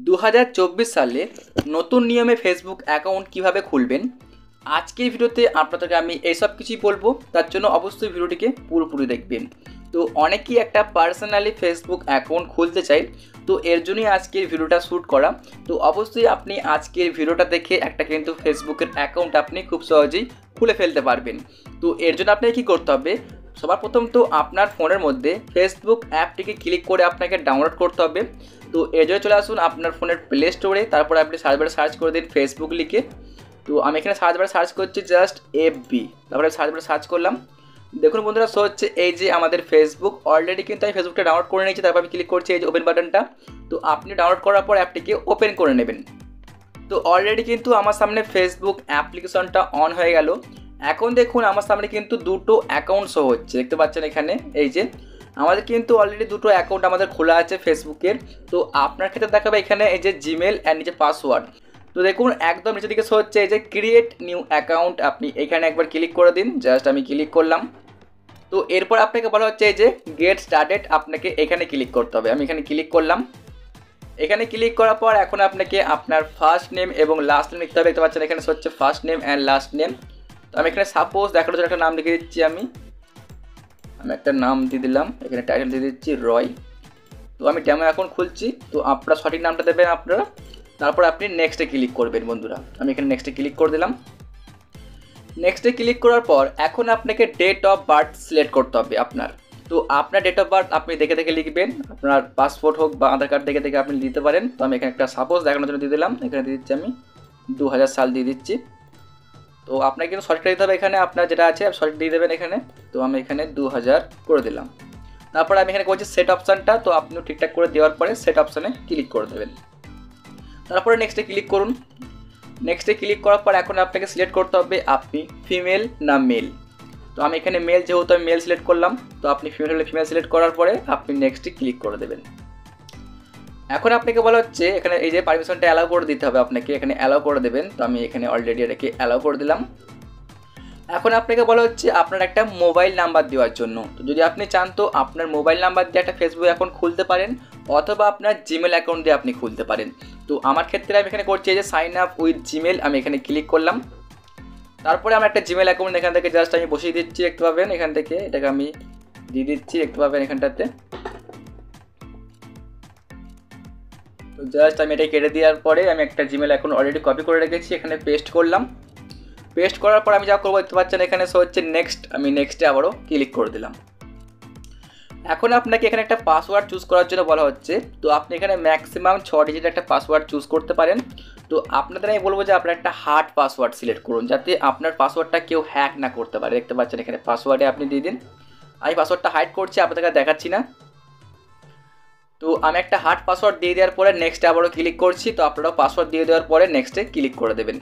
2024 সালে নতুন নিয়মে ফেসবুক অ্যাকাউন্ট কিভাবে খুলবেন আজকের ভিডিওতে আপনাদেরকে আমি এইসব কিছুই বলবো। তার জন্য অবশ্যই ভিডিওটিকে পুরোপুরি দেখবেন। তো অনেকেই একটা পার্সোনালি ফেসবুক অ্যাকাউন্ট খুলতে চাই, তো এর জন্যই আজকের ভিডিওটা শ্যুট করা। তো অবশ্যই আপনি আজকের ভিডিওটা দেখে একটা কিন্তু ফেসবুকের অ্যাকাউন্ট আপনি খুব সহজেই খুলে ফেলতে পারবেন। তো এর জন্য আপনাকে কী করতে হবে, সবার প্রথম তো আপনার ফোনের মধ্যে ফেসবুক অ্যাপটিকে ক্লিক করে আপনাকে ডাউনলোড করতে হবে। তো এর জন্য চলে আসুন আপনার ফোনের প্লে স্টোরে, তারপর আপনি সার্চ করে দিন ফেসবুক লিখে। তো আমি এখানে সার্চ করছি জাস্ট এফবি, তারপরে সার্চ করলাম। দেখুন বন্ধুরা, শো হচ্ছে এই যে আমাদের ফেসবুক। অলরেডি কিন্তু আমি ফেসবুকটা ডাউনলোড করে নিয়েছি, তারপর আমি ক্লিক করছি এই যে ওপেন বাটনটা। তো আপনি ডাউনলোড করার পর অ্যাপটিকে ওপেন করে নেবেন। তো অলরেডি কিন্তু আমার সামনে ফেসবুক অ্যাপ্লিকেশনটা অন হয়ে গেল। এখন দেখুন আমার সামনে কিন্তু দুটো অ্যাকাউন্ট শো হচ্ছে, দেখতে পাচ্ছেন এখানে। এই যে আমাদের কিন্তু অলরেডি দুটো অ্যাকাউন্ট আমাদের খোলা আছে ফেসবুকের। তো আপনার ক্ষেত্রে দেখাবে এখানে এই যে জিমেল অ্যান্ড নিচে পাসওয়ার্ড। তো দেখুন একদম নিচের দিকে শো হচ্ছে এই যে ক্রিয়েট নিউ অ্যাকাউন্ট। আপনি এখানে একবার ক্লিক করে দিন, জাস্ট আমি ক্লিক করলাম। তো এরপর আপনাকে বলা হচ্ছে এই যে গেট স্টার্টেড, আপনাকে এখানে ক্লিক করতে হবে। আমি এখানে ক্লিক করলাম। এখানে ক্লিক করার পর এখন আপনাকে আপনার ফার্স্ট নেম এবং লাস্ট নেম লিখতে হবে। দেখতে পাচ্ছেন এখানে হচ্ছে first name and last name. তো আমি এখানে সাপোজ দেখানোর জন্য একটা নাম লিখে দিচ্ছি। আমি একটা নাম দিয়ে দিলাম, এখানে টাইটেল দিয়ে দিচ্ছি রয়। তো আমি ডেমো অ্যাকাউন্ট খুলছি, তো আপনারা সঠিক নামটা দেবেন আপনারা। তারপর আপনি নেক্সটে ক্লিক করবেন বন্ধুরা। আমি এখানে নেক্সটে ক্লিক করে দিলাম। নেক্সটে ক্লিক করার পর এখন আপনাকে ডেট অফ বার্থ সিলেক্ট করতে হবে আপনার। তো আপনার ডেট অফ বার্থ আপনি দেখে দেখে লিখবেন, আপনার পাসপোর্ট হোক বা আধার কার্ড দেখে দেখে আপনি দিতে পারেন। তো আমি এখানে একটা সাপোজ দেখানোর জন্য দিয়ে দিলাম, এখানে দিয়ে দিচ্ছি আমি 2000 সাল দিয়ে দিচ্ছি। তো আপনাকে কিন্তু সঠিকটা দিতে হবে, এখানে আপনার যেটা আছে সঠিক দিয়ে দেবেন এখানে। তো আমি এখানে 2000 করে দিলাম। তারপর আমি এখানে করছি সেট অপশানটা, তো আপনিও ঠিকঠাক করে দেওয়ার পরে সেট অপশানে ক্লিক করে দেবেন। তারপরে নেক্সটে ক্লিক করুন। নেক্সটে ক্লিক করার পর এখন আপনাকে সিলেক্ট করতে হবে আপনি ফিমেল না মেল। তো আমি এখানে মেল, যেহেতু আমি মেল সিলেক্ট করলাম, তো আপনি ফিমেল হলে ফিমেল সিলেক্ট করার পরে আপনি নেক্সটে ক্লিক করে দেবেন। এখন আপনাকে বলা হচ্ছে এখানে এই যে পারমিশনটা অ্যালাউ করে দিতে হবে আপনাকে, এখানে অ্যালাউ করে দেবেন। তো আমি এখানে অলরেডি এটাকে অ্যালাউ করে দিলাম। এখন আপনাকে বলা হচ্ছে আপনার একটা মোবাইল নাম্বার দেওয়ার জন্য। তো যদি আপনি চান তো আপনার মোবাইল নাম্বার দিয়ে একটা ফেসবুক অ্যাকাউন্ট খুলতে পারেন, অথবা আপনার জিমেল অ্যাকাউন্ট দিয়ে আপনি খুলতে পারেন। তো আমার ক্ষেত্রে আমি এখানে করছি এই যে সাইন আপ উইথ জিমেল, আমি এখানে ক্লিক করলাম। তারপরে আমার একটা জিমেল অ্যাকাউন্ট এখান থেকে জাস্ট আমি বসিয়ে দিচ্ছি, দেখতে পাবেন এখান থেকে এটাকে আমি দিয়ে দিচ্ছি, দেখতে পাবেন এখানটাতে। তো জাস্ট আমি এটাই কেটে দেওয়ার পরে আমি একটা জিমেল অ্যাকাউন্ট অলরেডি কপি করে রেখেছি, এখানে পেস্ট করলাম। পেস্ট করার পর আমি যা করবো দেখতে পাচ্ছেন এখানে শো হচ্ছে নেক্সট, আমি নেক্সটে আবারও ক্লিক করে দিলাম। এখন আপনাকে এখানে একটা পাসওয়ার্ড চুজ করার জন্য বলা হচ্ছে। তো আপনি এখানে ম্যাক্সিমাম 6 ডিজিট একটা পাসওয়ার্ড চুজ করতে পারেন। তো আপনাদের আমি বলবো যে আপনার একটা হার্ড পাসওয়ার্ড সিলেক্ট করুন, যাতে আপনার পাসওয়ার্ডটা কেউ হ্যাক না করতে পারে। দেখতে পাচ্ছেন এখানে পাসওয়ার্ডে আপনি দিয়ে দিন। আমি পাসওয়ার্ডটা হাইড করছি, আপনাদেরকে দেখাচ্ছি না। তো আমি একটা হার্ড পাসওয়ার্ড দিয়ে দেওয়ার পরে নেক্সটে আবারও ক্লিক করছি। তো আপনারাও পাসওয়ার্ড দিয়ে দেওয়ার পরে নেক্সটে ক্লিক করে দেবেন।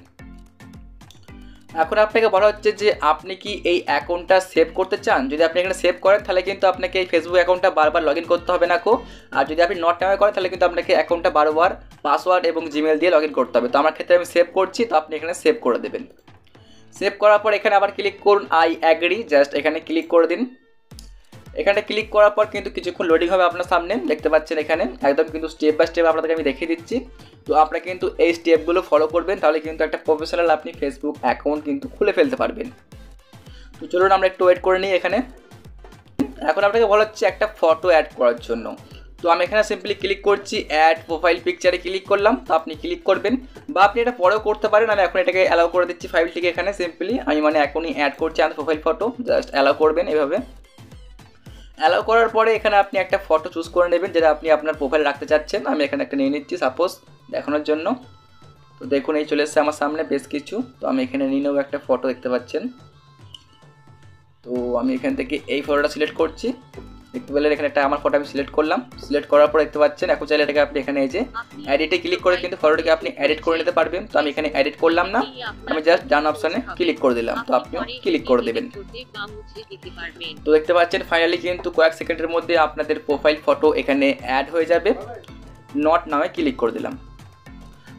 এখন আপনাকে বলা হচ্ছে যে আপনি কি এই অ্যাকাউন্টটা সেভ করতে চান। যদি আপনি এখানে সেভ করেন তাহলে কিন্তু আপনাকে এই ফেসবুক অ্যাকাউন্টটা বারবার লগ ইন করতে হবে না। আর যদি আপনি নট নামে করেন তাহলে কিন্তু আপনাকে অ্যাকাউন্টটা বারবার পাসওয়ার্ড এবং জিমেল দিয়ে লগ ইন করতে হবে। তো আমার ক্ষেত্রে আমি সেভ করছি, তো আপনি এখানে সেভ করে দেবেন। সেভ করার পর এখানে আবার ক্লিক করুন আই অ্যাগ্রি, জাস্ট এখানে ক্লিক করে দিন। এখানে ক্লিক করার পর কিন্তু কিছুক্ষণ লোডিং হবে আপনার সামনে, দেখতে পাচ্ছেন এখানে একদম কিন্তু স্টেপ বাই স্টেপ আপনাদেরকে আমি দেখিয়ে দিচ্ছি। তো আপনারা কিন্তু এই স্টেপগুলো ফলো করবেন, তাহলে কিন্তু একটা প্রফেশনাল আপনি ফেসবুক অ্যাকাউন্ট কিন্তু খুলে ফেলতে পারবেন। তো চলুন আমরা একটু ওয়েট করে নিই এখানে। এখন আপনাকে বলা হচ্ছে একটা ফটো অ্যাড করার জন্য। তো আমি এখানে সিম্পলি ক্লিক করছি অ্যাড প্রোফাইল পিকচারে ক্লিক করলাম। তো আপনি ক্লিক করবেন, বা আপনি এটা পরেও করতে পারেন। আমি এখন এটাকে অ্যালাউ করে দিচ্ছি ফাইলটিকে এখানে সিম্পলি। আমি মানে এখনই অ্যাড করছি আমার প্রোফাইল ফটো, জাস্ট অ্যালাউ করবেন এভাবে। অ্যালাউ করার পরে এখানে আপনি একটা ফটো চুজ করে নেবেন যেটা আপনি আপনার প্রোফাইল রাখতে চাচ্ছেন। আমি এখানে একটা নিয়ে নিচ্ছি সাপোজ দেখানোর জন্য। তো দেখুন এই চলে এসেছে আমার সামনে বেশ কিছু। তো আমি এখানে নিয়ে নেবো একটা ফটো, দেখতে পাচ্ছেন। তো আমি এখান থেকে এই ফটোটা সিলেক্ট করছি, দেখতে পেলেন এখানে একটা আমার ফটো আমি সিলেক্ট করলাম। সিলেক্ট করার পর দেখতে পাচ্ছেন এখন চাইলে এটাকে আপনি এখানে এই যে এডিটে ক্লিক করে কিন্তু ফটোটাকে আপনি এডিট করে নিতে পারবেন। তো আমি এখানে এডিট করলাম না, আমি জাস্ট ডান অপশানে ক্লিক করে দিলাম। তো আপনিও ক্লিক করে দেবেন। তো দেখতে পাচ্ছেন ফাইনালি কিন্তু কয়েক সেকেন্ডের মধ্যে আপনাদের প্রোফাইল ফটো এখানে অ্যাড হয়ে যাবে। নট নামে ক্লিক করে দিলাম।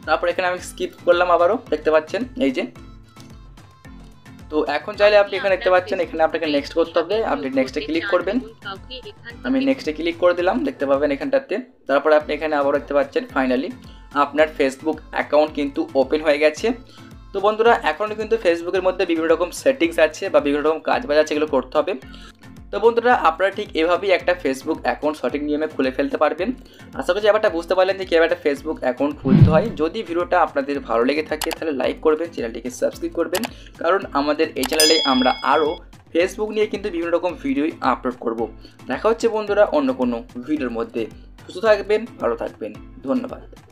তারপর এখানে আমি স্কিপ করলাম আবারও, দেখতে পাচ্ছেন এই যে। তো এখন চাইলে আপনি এখানে দেখতে পাচ্ছেন এখানে আপনাকে নেক্সট করতে হবে, আপনি নেক্সটে ক্লিক করবেন। আমি নেক্সটে ক্লিক করে দিলাম, দেখতে পাবেন এখানটাতে। তারপরে আপনি এখানে আবার দেখতে পাচ্ছেন ফাইনালি আপনার ফেসবুক অ্যাকাউন্ট কিন্তু ওপেন হয়ে গেছে। তো বন্ধুরা এখন কিন্তু ফেসবুকের মধ্যে বিভিন্ন রকম সেটিংস আছে বা বিভিন্ন রকম কাজবাজ আছে, এগুলো করতে হবে। তো বন্ধুরা আপনারা ঠিক এভাবেই একটা ফেসবুক অ্যাকাউন্ট সঠিক নিয়মে খুলে ফেলতে পারবেন। আশা করছি ব্যাপারটা বুঝতে পারলেন যে কীভাবে একটা ফেসবুক অ্যাকাউন্ট খুলতে হয়। যদি ভিডিওটা আপনাদের ভালো লেগে থাকে তাহলে লাইক করবেন, চ্যানেলটিকে সাবস্ক্রাইব করবেন, কারণ আমাদের এই চ্যানেলে আমরা আরও ফেসবুক নিয়ে কিন্তু বিভিন্ন রকম ভিডিওই আপলোড করব। দেখা হচ্ছে বন্ধুরা অন্য কোনো ভিডিওর মধ্যে। সুস্থ থাকবেন, ভালো থাকবেন, ধন্যবাদ।